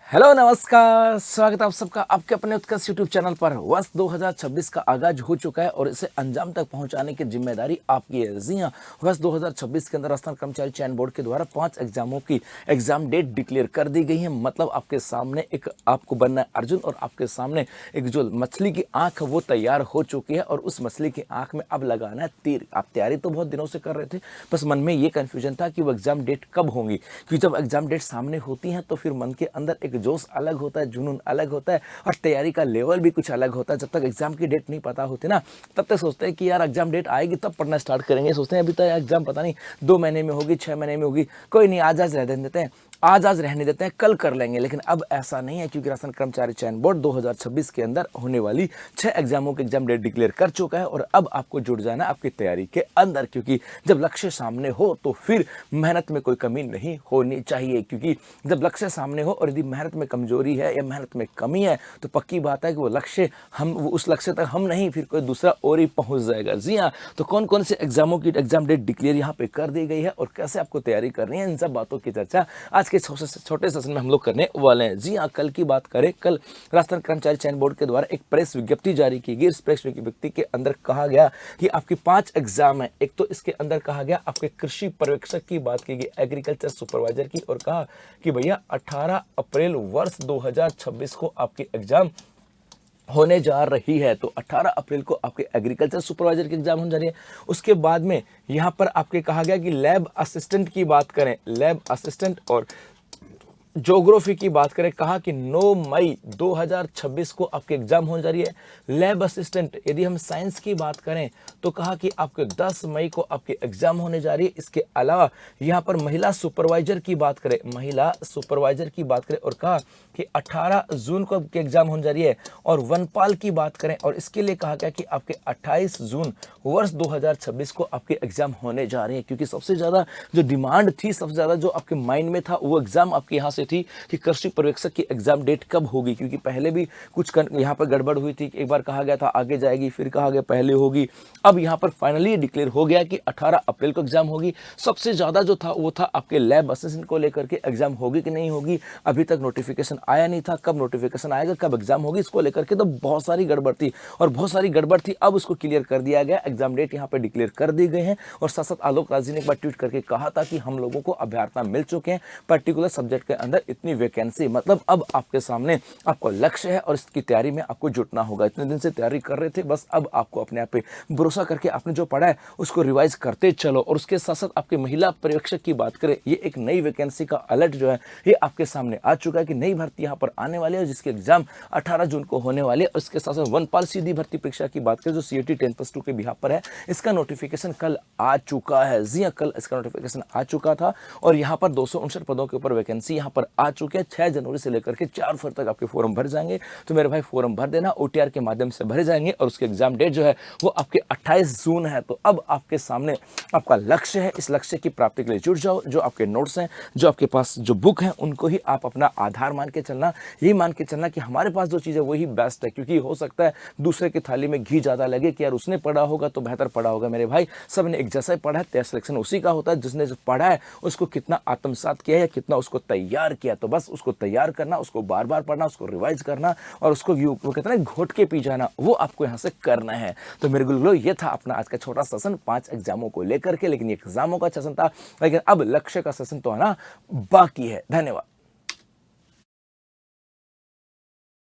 Hello नमस्कार, स्वागत है आप सबका आपके अपने उत्कर्ष यूट्यूब चैनल पर। वर्ष 2026 का आगाज हो चुका है और इसे अंजाम तक पहुंचाने की जिम्मेदारी आपकी है। जी हाँ, वर्ष 2026 के अंदर राजस्थान कर्मचारी चयन बोर्ड के द्वारा 5 एग्जामों की एग्जाम डेट डिक्लेयर कर दी गई है। मतलब आपके सामने एक आपको बनना है अर्जुन और आपके सामने एक जो मछली की आंख वो तैयार हो चुकी है और उस मछली की आंख में अब लगाना है तीर। आप तैयारी तो बहुत दिनों से कर रहे थे, बस मन में ये कन्फ्यूजन था कि वो एग्जाम डेट कब होंगी, क्योंकि जब एग्जाम डेट सामने होती है तो फिर मन के अंदर एक जोश अलग होता है, जुनून अलग होता है और तैयारी का लेवल भी कुछ अलग होता है। जब तक एग्जाम की डेट नहीं पता होती ना, तब तक सोचते हैं कि यार एग्जाम डेट आएगी तब पढ़ना स्टार्ट करेंगे। सोचते हैं अभी तो एग्जाम पता नहीं 2 महीने में होगी, 6 महीने में होगी, कोई नहीं आज रहने देते हैं, कल कर लेंगे। लेकिन अब ऐसा नहीं है, क्योंकि राजस्थान कर्मचारी चयन बोर्ड 2026 के अंदर होने वाली 6 एग्जामों की एग्जाम डेट डिक्लेयर कर चुका है और अब आपको जुड़ जाना है आपकी तैयारी के अंदर, क्योंकि जब लक्ष्य सामने हो तो फिर मेहनत में कोई कमी नहीं होनी चाहिए। क्योंकि जब लक्ष्य सामने हो और यदि मेहनत में कमजोरी है या मेहनत में कमी है तो पक्की बात है कि वो उस लक्ष्य तक हम नहीं, फिर कोई दूसरा और ही पहुंच जाएगा। जी हाँ, तो कौन कौन से एग्जामों की एग्जाम डेट डिक्लेयर यहाँ पे कर दी गई है और कैसे आपको तैयारी करनी है, इन सब बातों की चर्चा आज के छोटे सेशन में हम लोग करने वाले हैं। जी हाँ, कल की बात करें, कल राजस्थान कर्मचारी चयन बोर्ड के द्वारा एक प्रेस विज्ञप्ति जारी की गई। इस प्रेस विज्ञप्ति के अंदर कहा गया कि आपकी 5 एग्जाम है। एक तो इसके अंदर कहा गया आपके कृषि पर्यवेक्षक की बात की गई, एग्रीकल्चर सुपरवाइजर की, और कहा कि भैया 18 अप्रैल वर्ष 2026 को आपकी एग्जाम होने जा रही है। तो 18 अप्रैल को आपके एग्रीकल्चर सुपरवाइजर की एग्जाम होने जा रही है। उसके बाद में यहाँ पर आपके कहा गया कि लैब असिस्टेंट की बात करें, लैब असिस्टेंट और ज्योग्राफी की बात करें, कहा कि 9 मई 2026 को आपके एग्जाम होने जा रही है। लैब असिस्टेंट यदि हम साइंस की बात करें तो कहा कि आपके 10 मई को आपके एग्जाम होने जा रही है। इसके अलावा यहाँ पर महिला सुपरवाइजर की बात करें, महिला सुपरवाइजर की बात करें और कहा कि 18 जून को आपके एग्जाम होने जा रही है। और वनपाल की बात करें और इसके लिए कहा गया कि आपके 28 जून वर्ष 2026 को आपके एग्जाम होने जा रहे हैं। क्योंकि सबसे ज्यादा जो डिमांड थी, सबसे ज्यादा जो आपके माइंड में था वो एग्जाम आपके यहाँ से थी कि कृषि पर्यवेक्षक की एग्जाम डेट कब होगी। क्योंकि पहले भी कुछ यहाँ पर गड़बड़ हुई थी, एक बार कहा गया था आगे जाएगी, फिर कहा गया पहले होगी। अब यहाँ पर फाइनली डिक्लेयर हो गया कि 18 अप्रैल को एग्जाम होगी। सबसे ज्यादा जो था वो था आपके लैब असिस्टेंट को लेकर के, एग्जाम होगी कि नहीं होगी, अभी तक नोटिफिकेशन आया नहीं था। कब नोटिफिकेशन आएगा, कब एग्जाम होगी, इसको लेकर के तो बहुत सारी गड़बड़ थी और बहुत सारी गड़बड़ थी। अब उसको क्लियर कर दिया गया, एग्जाम डेट यहाँ पे डिक्लेयर कर दी गई है। और साथ साथ आलोक राज जी ने एक बार ट्वीट करके कहा था कि हम लोगों को अभ्यर्थना मिल चुके हैं पर्टिकुलर सब्जेक्ट के अंदर इतनी वैकेंसी। मतलब अब आपके सामने आपको लक्ष्य है और इसकी तैयारी में आपको जुटना होगा। इतने दिन से तैयारी कर रहे थे, बस अब आपको अपने आप पे भरोसा करके आपने जो पढ़ा है उसको रिवाइज करते चलो। और उसके साथ साथ आपके महिला पर्यवेक्षक की बात करें, ये एक नई वैकेंसी का अलर्ट जो है ये आपके सामने आ चुका है कि नई भर्ती यहाँ पर आने वाली है, जिसके एग्जाम 18 जून को होने वाले है। और इसके साथ साथ वनपाल सीधी भर्ती परीक्षा की बात करें जो CAT 10+2 के बिहाफ पर है, इसका नोटिफिकेशन कल आ चुका है। जी हाँ, कल इसका नोटिफिकेशन आ चुका था और यहाँ पर 259 पदों के ऊपर वैकेंसी यहाँ पर आ चुके हैं। 6 जनवरी से लेकर के 4 फरवरी तक आपके फॉर्म भर जाएंगे। तो मेरे भाई फॉर्म भर देना, OTR के माध्यम से भरे जाएंगे और उसके एग्जाम डेट जो है वो आपके 28 जून है। तो अब आपके सामने आपका लक्ष्य है, इस लक्ष्य की प्राप्ति के लिए जुट जाओ। जो आपके नोट्स हैं, जो आपके पास जो बुक है, उनको ही आप अपना आधार मान के चलना, यही मान के चलना कि हमारे पास जो चीज़ है वही बेस्ट है। क्योंकि हो सकता है दूसरे की थाली में घी ज़्यादा लगे कि यार उसने पढ़ा होगा तो बेहतर पढ़ा होगा। मेरे भाई सब ने एक जैसा ही पढ़ा है, तय सिलेक्शन उसी का होता है। जिसने जो पढ़ा है उसको कितना आत्मसात किया है, कितना उसको तैयार किया, तो बस उसको तैयार करना, उसको बार बार पढ़ना, उसको रिवाइज करना और उसको वो कहते हैं ना घोट के पी जाना, वो आपको यहाँ से करना है। तो मेरे गुरुओं, ये था अपना आज का छोटा सेशन 5 एग्जामों को लेकर के। लेकिन ये एग्जामों का सेशन था, लेकिन अब लक्ष्य का सेशन तो आना बाकी है। धन्यवाद।